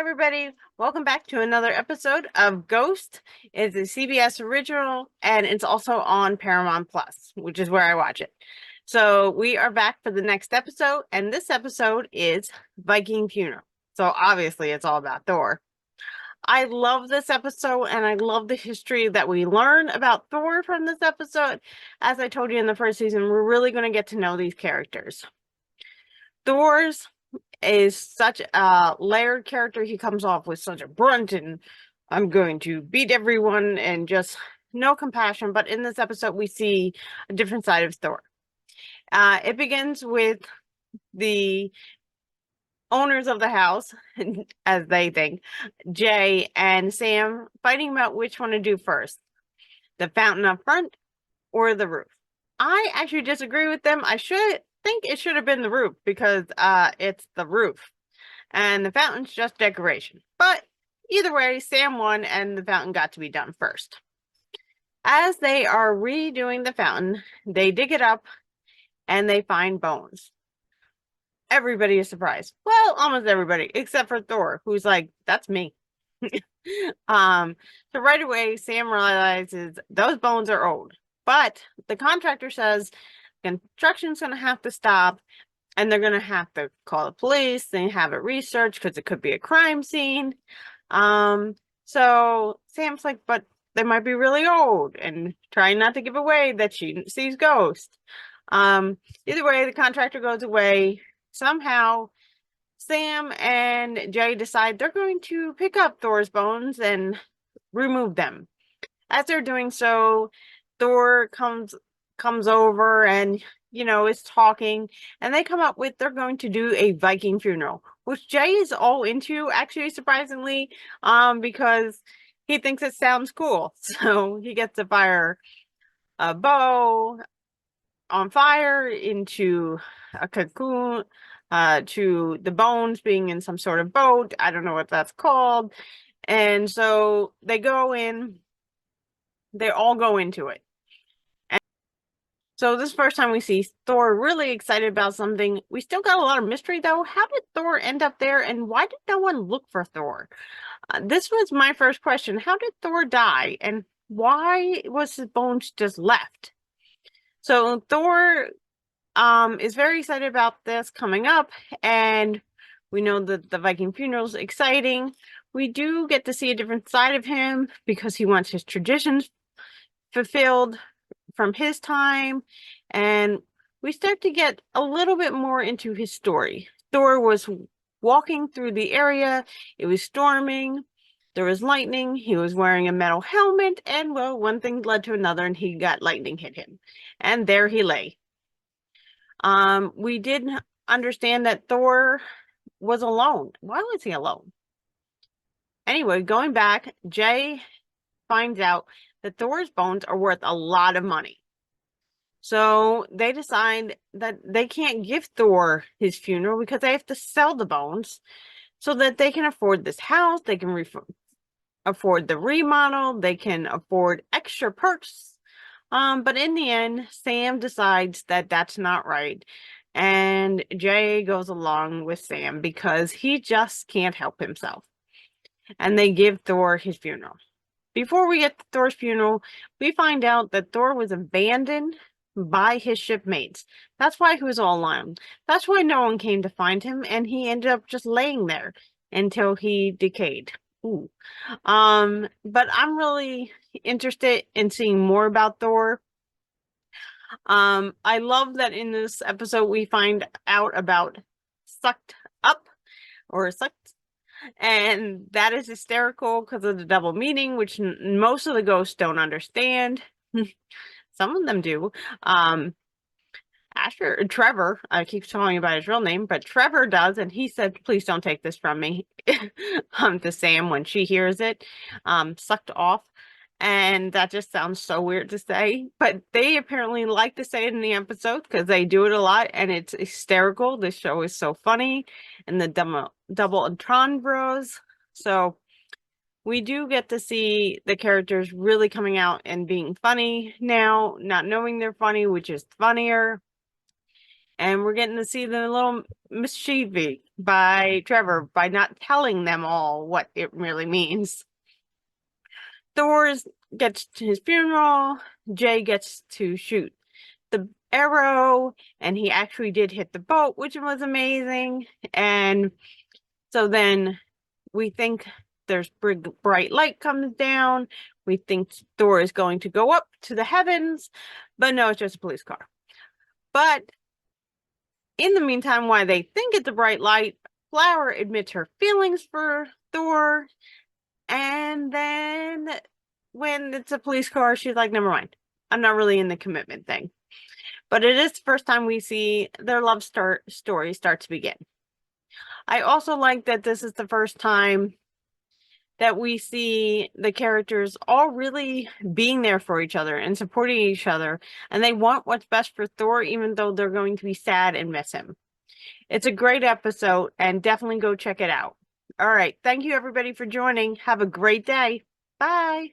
everybody. Welcome back to another episode of Ghost. It's a CBS original and it's also on Paramount Plus, which is where I watch it. So we are back for the next episode, and this episode is Viking Funeral. So obviously it's all about Thor. I love this episode and I love the history that we learn about Thor from this episode. As I told you in the first season, we're really going to get to know these characters. Thor's is such a layered character. He comes off with such a brunt and I'm going to beat everyone and just no compassion. But in this episode, we see a different side of Thor. It begins with the owners of the house, as they think, Jay and Sam, fighting about which one to do first, the fountain up front or the roof. I actually disagree with them. I think it should have been the roof because it's the roof and the fountain's just decoration. But either way, Sam won and the fountain got to be done first. As they are redoing the fountain, they dig it up and they find bones. Everybody is surprised. Well, almost everybody, except for Thor, who's like, that's me. So right away, Sam realizes those bones are old. But the contractor says construction's going to have to stop and they're going to have to call the police and have it researched because it could be a crime scene. So Sam's like, but they might be really old, and trying not to give away that she sees ghosts. Either way, the contractor goes away. Somehow, Sam and Jay decide they're going to pick up Thor's bones and remove them. As they're doing so, Thor comes over and is talking, and they come up with they're going to do a Viking funeral, which Jay is all into, actually, surprisingly, because he thinks it sounds cool. So he gets to fire a bow on fire into a cocoon, to the bones being in some sort of boat. I don't know what that's called. And so they all go into it. So this first time we see Thor really excited about something. We still got a lot of mystery though. How did Thor end up there, and why did no one look for Thor? This was my first question. How did Thor die, and why was his bones just left? So Thor is very excited about this coming up, and we know that the Viking funeral is exciting. We do get to see a different side of him because he wants his traditions fulfilled from his time, and we start to get a little bit more into his story. Thor was walking through the area. It was storming. There was lightning. He was wearing a metal helmet, and well, one thing led to another, and he got lightning hit him, and there he lay. We did understand that Thor was alone. Why was he alone? Anyway, going back, Jay finds out that Thor's bones are worth a lot of money. So they decide that they can't give Thor his funeral because they have to sell the bones so that they can afford this house, they can afford the remodel, they can afford extra perks. But in the end, Sam decides that that's not right. And Jay goes along with Sam because he just can't help himself. And they give Thor his funeral. Before we get to Thor's funeral, we find out that Thor was abandoned by his shipmates. That's why he was all alone. That's why no one came to find him, and he ended up just laying there until he decayed. Ooh. But I'm really interested in seeing more about Thor. I love that in this episode we find out about sucked up or sucked, and that is hysterical because of the double meaning, which most of the ghosts don't understand. Some of them do. Trevor, I keep talking about his real name, but Trevor does, and he said, please don't take this from me, to Sam when she hears it, sucked off. And that just sounds so weird to say, but they apparently like to say it in the episode because they do it a lot, and it's hysterical. This show is so funny, and the double entendres. So we do get to see the characters really coming out and being funny now, not knowing they're funny, which is funnier. And we're getting to see the little mischief by Trevor by not telling them all what it really means. Thor gets to his funeral. Jay gets to shoot the arrow, and he actually did hit the boat, which was amazing. And so then we think there's bright light comes down. We think Thor is going to go up to the heavens, but no, it's just a police car. But in the meantime, while they think it's a bright light, Flower admits her feelings for Thor. And then when it's a police car, she's like, never mind. I'm not really in the commitment thing. But it is the first time we see their love story start to begin. I also like that this is the first time that we see the characters all really being there for each other and supporting each other. And they want what's best for Thor, even though they're going to be sad and miss him. It's a great episode, and definitely go check it out. All right. Thank you, everybody, for joining. Have a great day. Bye.